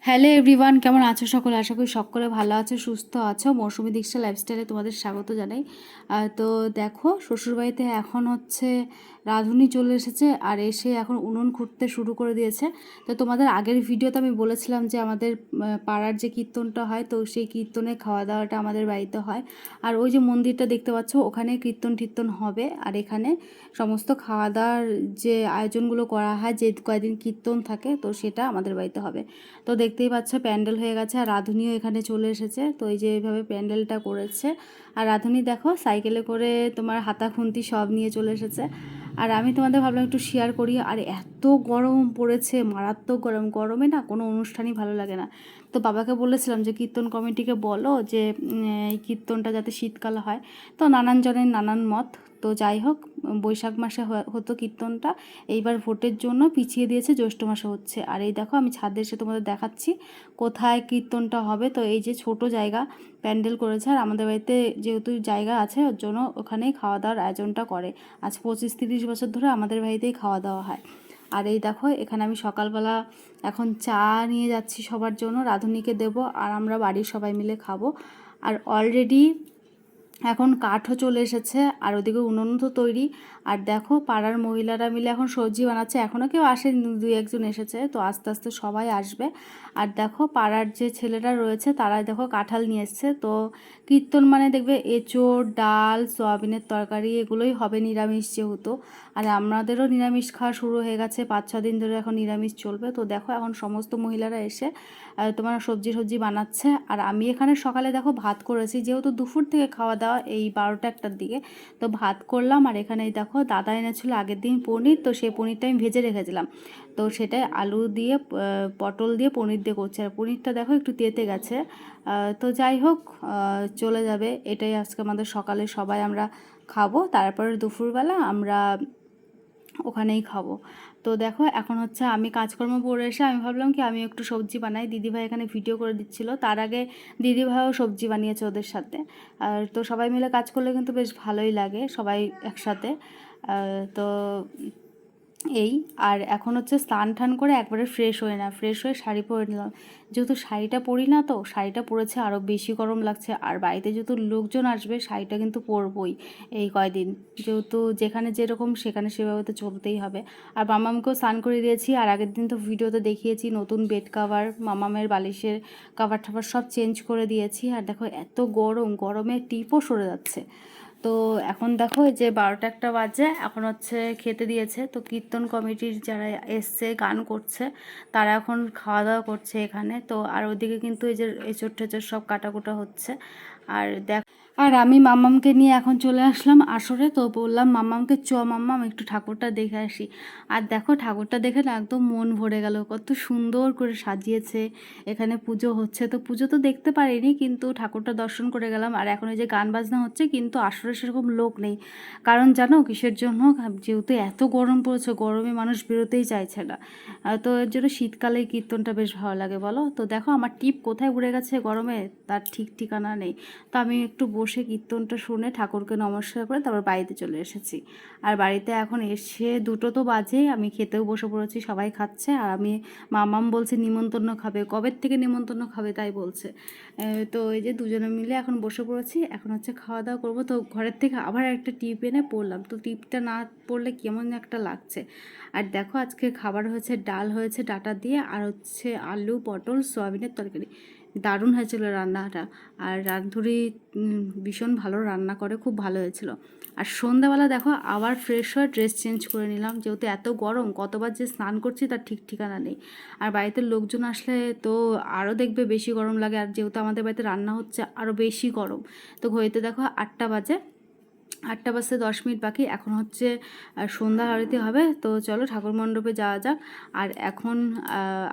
Hello everyone, কেমন আছো সকলে? আশা করি সকলে ভালো আছো, সুস্থ আছো। মৌসুমী দীক্ষা লাইফস্টাইলে তোমাদের স্বাগত জানাই। তো দেখো, শ্বশুরবাড়িতে এখন হচ্ছে রাঁধুনি চলে এসেছে আর এসে এখন উনুন খুঁড়তে শুরু করে দিয়েছে। তো তোমাদের আগের ভিডিওতে আমি বলেছিলাম যে আমাদের পাড়ার যে কীর্তনটা হয়, তো সেই কীর্তনে খাওয়া দাওয়াটা আমাদের বাড়িতে হয়। আর ওই যে মন্দিরটা দেখতে পাচ্ছ, ওখানে কীর্তন হবে। আর এখানে সমস্ত খাওয়া দাওয়ার যে আয়োজনগুলো করা হয়, যে কয়েকদিন কীর্তন থাকে, তো সেটা আমাদের বাড়িতে হবে। তো দেখতেই পাচ্ছ প্যান্ডেল হয়ে গেছে আর রাঁধুনিও এখানে চলে এসেছে। তো এই যে এইভাবে প্যান্ডেলটা করেছে। আর রাঁধুনি দেখো সাইকেলে করে তোমার হাতা খুন্তি সব নিয়ে চলে এসেছে। আর আমি তোমাদের ভাবলাম একটু শেয়ার করি। আর এত গরম পড়েছে, মারাত্মক গরম। গরমে না কোনো অনুষ্ঠানই ভালো লাগে না। তো বাবাকে বলেছিলাম যে কীর্তন কমিটিকে বলো যে এই কীর্তনটা যাতে শীতকালে হয়। তো নানান জনের নানান মত। তো যাই হোক, বৈশাখ মাসে হতো কীর্তনটা, এইবার ভোটের জন্য পিছিয়ে দিয়েছে, জ্যৈষ্ঠ মাসে হচ্ছে। আর এই দেখো আমি ছাদে এসে তোমাদের দেখাচ্ছি কোথায় কীর্তনটা হবে। তো এই যে ছোট জায়গা প্যান্ডেল করেছে, আর আমাদের বাড়িতে যেহেতু জায়গা আছে ওর জন্য ওখানেই খাওয়া দাওয়ার আয়োজনটা করে। আজ 25-30 বছর ধরে আমাদের বাড়িতেই খাওয়া দাওয়া হয়। আর এই দেখো এখানে আমি সকালবেলা এখন চা নিয়ে যাচ্ছি সবার জন্য, রাঁধুনিকে দেবো আর আমরা বাড়ির সবাই মিলে খাবো। আর অলরেডি এখন কাঠও চলে এসেছে আর ওদিকে উনুন তো তৈরি। আর দেখো পাড়ার মহিলারা মিলে এখন সবজি বানাচ্ছে। এখনও কেউ আসেনি, 2-1 জন এসেছে, তো আস্তে আস্তে সবাই আসবে। আর দেখো পাড়ার যে ছেলেরা রয়েছে তারা দেখো কাঁঠাল নিয়ে এসছে। তো কীর্তন মানে দেখবে এঁচোড়, ডাল, সয়াবিনের তরকারি এগুলোই হবে, নিরামিষ যেহেতু। আর আমাদেরও নিরামিষ খাওয়া শুরু হয়ে গেছে, 5-6 দিন ধরে এখন নিরামিষ চলবে। তো দেখো এখন সমস্ত মহিলারা এসে তোমার সবজি বানাচ্ছে। আর আমি এখানে সকালে দেখো ভাত করেছি, যেহেতু দুপুর থেকে খাওয়া দাওয়া এই 12টা-1টার দিকে, তো ভাত করলাম। আর এখানে দেখো দাদা এনেছিল আগের দিন পনির, তো সেই পনিরটা আমি ভেজে রেখেছিলাম। তো সেটাই আলু দিয়ে পটল দিয়ে পনির দিয়ে করছে। আর পনিরটা দেখো একটু তেতে গেছে। তো যাই হোক, চলে যাবে। এটাই আজকে আমাদের সকালে সবাই আমরা খাবো, তারপরে দুপুরবেলা আমরা ওখানেই খাবো। তো দেখো এখন হচ্ছে আমি কাজকর্ম করে এসে আমি ভাবলাম কি আমি একটু সবজি বানাই। দিদিভাই এখানে ভিডিও করে দিচ্ছিল, তার আগে দিদিভাইও সবজি বানিয়েছে ওদের সাথে। আর তো সবাই মিলে কাজ করলে কিন্তু বেশ ভালোই লাগে, সবাই একসাথে। তো এই আর এখন হচ্ছে স্নান টান করে একবারে ফ্রেশ হয়ে শাড়ি পরে নিলাম। যেহেতু শাড়িটা পরি না, তো শাড়িটা পরেছে আরও বেশি গরম লাগছে। আর বাড়িতে যেহেতু লোকজন আসবে, শাড়িটা কিন্তু পরবই এই কয়দিন, যেহেতু যেখানে যেরকম সেখানে সেভাবে তো চলতেই হবে। আর মামামকেও স্নান করে দিয়েছি। আর আগের দিন তো ভিডিওতে দেখিয়েছি নতুন বেড কাভার, মামামের বালিশের কাভার টাভার সব চেঞ্জ করে দিয়েছি। আর দেখো এত গরমে টিপও সরে যাচ্ছে। তো এখন দেখো এই যে 12টা-1টা বাজে, এখন হচ্ছে খেতে দিয়েছে। তো কীর্তন কমিটির যারা এসছে গান করছে তারা এখন খাওয়া দাওয়া করছে এখানে। তো আর ওদিকে কিন্তু এই যে এঁচোড় টেচোড় সব কাটাকুটা হচ্ছে। আর আমি মাম্মামকে নিয়ে এখন চলে আসলাম আসরে। তো বললাম মাম্মামকে, মাম্মাম একটু ঠাকুরটা দেখে আসি। আর দেখো ঠাকুরটা দেখে না একদম মন ভরে গেল, কত সুন্দর করে সাজিয়েছে। এখানে পুজো হচ্ছে, তো পুজো তো দেখতে পারিনি, কিন্তু ঠাকুরটা দর্শন করে গেলাম। আর এখন এই যে গান বাজনা হচ্ছে, কিন্তু আসরে সেরকম লোক নেই। কারণ জানো কিসের জন্য? যেহেতু এত গরম পড়েছে, গরমে মানুষ বেরোতেই চাইছে না। তো এর জন্য শীতকালে কীর্তনটা বেশ ভালো লাগে বলো। তো দেখো আমার টিপ কোথায় উড়ে গেছে গরমে, তার ঠিক ঠিকানা নেই। তো আমি একটু বসে কীর্তনটা শুনে ঠাকুরকে নমস্কার করে তারপর বাড়িতে চলে এসেছি। আর বাড়িতে এখন এসে 2টো তো বাজেই, আমি খেতেও বসে পড়েছি, সবাই খাচ্ছে। আর আমি মামাম বলছে নিমন্ত্রণ খাবে, কবের থেকে নিমন্ত্রণ খাবে তাই বলছে। তো এই যে দুজনে মিলে এখন বসে পড়েছি, এখন হচ্ছে খাওয়া দাওয়া করবো। তো ঘরের থেকে আবার একটা টিপ এনে পড়লাম, তো টিপটা না পড়লে কেমন একটা লাগছে। আর দেখো আজকে খাবার হয়েছে, ডাল হয়েছে ডাটা দিয়ে, আর হচ্ছে আলু পটল সয়াবিনের তরকারি। দারুণ হয়েছিল রান্নাটা। আর রাঁধুনি ভীষণ ভালো রান্না করে, খুব ভালো হয়েছিল। আর সন্ধ্যাবেলা দেখো আবার ফ্রেশ হয়ে ড্রেস চেঞ্জ করে নিলাম, যেহেতু এত গরম, কতবার যে স্নান করছি তার ঠিক ঠিকানা নেই। আর বাড়িতে লোকজন আসলে তো আরও দেখবে বেশি গরম লাগে। আর যেহেতু আমাদের বাড়িতে রান্না হচ্ছে, আরও বেশি গরম। তো ঘড়িতে দেখো 8টা বাজে, 8টা বাজতে 10 মিনিট বাকি। এখন হচ্ছে সন্ধ্যা আরতি হবে। তো চলো ঠাকুর মণ্ডপে যাওয়া যাক। আর এখন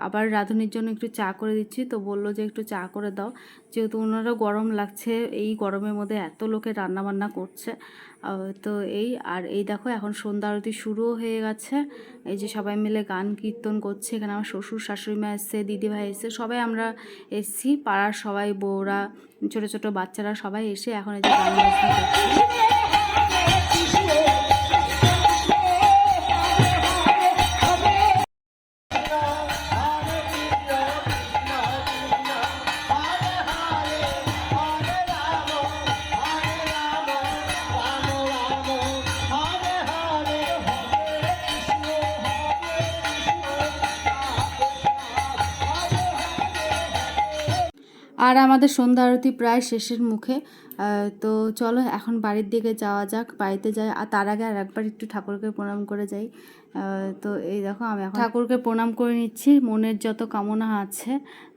আবার রাঁধুনির জন্য একটু চা করে দিচ্ছি। তো বললো যে একটু চা করে দাও, যেহেতু ওনারও গরম লাগছে, এই গরমের মধ্যে এত লোকের রান্নাবান্না করছে। তো আর এই দেখো এখন সন্ধ্যা আরতি শুরুও হয়ে গেছে। এই যে সবাই মিলে গান কীর্তন করছে। এখানে আমার শ্বশুর শাশুড়ি মা এসছে, দিদিভাই এসছে, সবাই আমরা এসছি, পাড়ার সবাই, বউরা, ছোটো ছোটো বাচ্চারা সবাই এসে এখন এই যে গান বাজনা করছে। আর আমাদের সন্ধ্যা আরতি প্রায় শেষের মুখে। তো চলো এখন বাড়ির দিকে যাওয়া যাক, বাড়িতে যাই। আর তার আগে আর একবার একটু ঠাকুরকে প্রণাম করে যাই। তো এই দেখো আমি এখন ঠাকুরকে প্রণাম করে নিচ্ছি। মনের যত কামনা আছে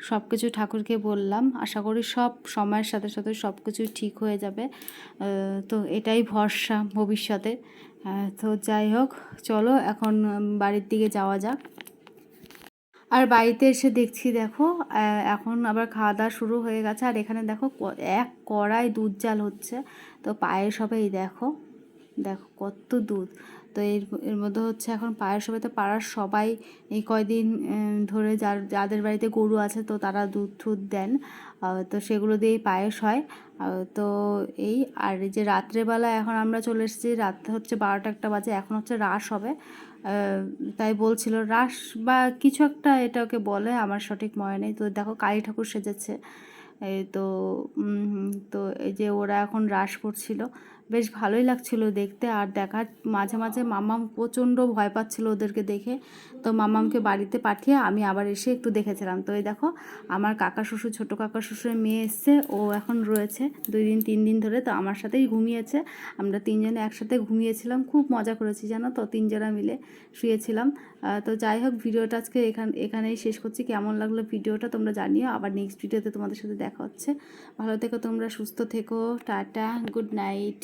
সব কিছু ঠাকুরকে বললাম, আশা করি সব সময়ের সাথে সাথে সব কিছুই ঠিক হয়ে যাবে। তো এটাই ভরসা ভবিষ্যতে। তো যাই হোক, চলো এখন বাড়ির দিকে যাওয়া যাক। আর বাড়িতে এসে দেখছি দেখো এখন আবার খাওয়া দাওয়া শুরু হয়ে গেছে। আর এখানে দেখো এক কড়াই দুধ জাল হচ্ছে। তো পায়েস হবে, এই দেখো দেখো কত দুধ। তো এর মধ্যে হচ্ছে এখন পায়েস হবে। তো পাড়ার সবাই এই কয়দিন ধরে যাদের বাড়িতে গরু আছে তো তারা দুধ টুধ দেন। তো সেগুলো দিয়েই পায়েস হয়। তো এই আর এই যে রাত্রেবেলা এখন আমরা চলে এসেছি, রাত হচ্ছে 12টা 1টা বাজে, এখন হচ্ছে রাস হবে। তাই বলছিল রাস বা কিছু একটা এটাকে বলে, আমার সঠিক মনে নেই। তো দেখো কালী ঠাকুর সেজেছে। এই তো তো এই যে ওরা এখন রাস করছিল, বেশ ভালোই লাগছিল দেখতে। আর দেখার মাঝে মাঝে মামাম প্রচণ্ড ভয় পাচ্ছিল ওদেরকে দেখে। তো মামামকে বাড়িতে পাঠিয়ে আমি আবার এসে একটু দেখেছিলাম। তো এই দেখো আমার কাকা শ্বশুর, ছোটো কাকা শ্বশুরের মেয়ে এসছে, ও এখন রয়েছে 2 দিন 3 দিন ধরে। তো আমার সাথেই ঘুমিয়েছে, আমরা 3 জনে একসাথে ঘুমিয়েছিলাম, খুব মজা করেছি জানো তো, 3 জনা মিলে শুয়েছিলাম। তো যাই হোক, ভিডিওটা আজকে এখানেই শেষ করছি। কেমন লাগলো ভিডিওটা তোমরা জানিও। আবার নেক্সট ভিডিওতে তোমাদের সাথে দেখা হচ্ছে। ভালো থেকো তোমরা, সুস্থ থেকো, টাটা, গুড নাইট।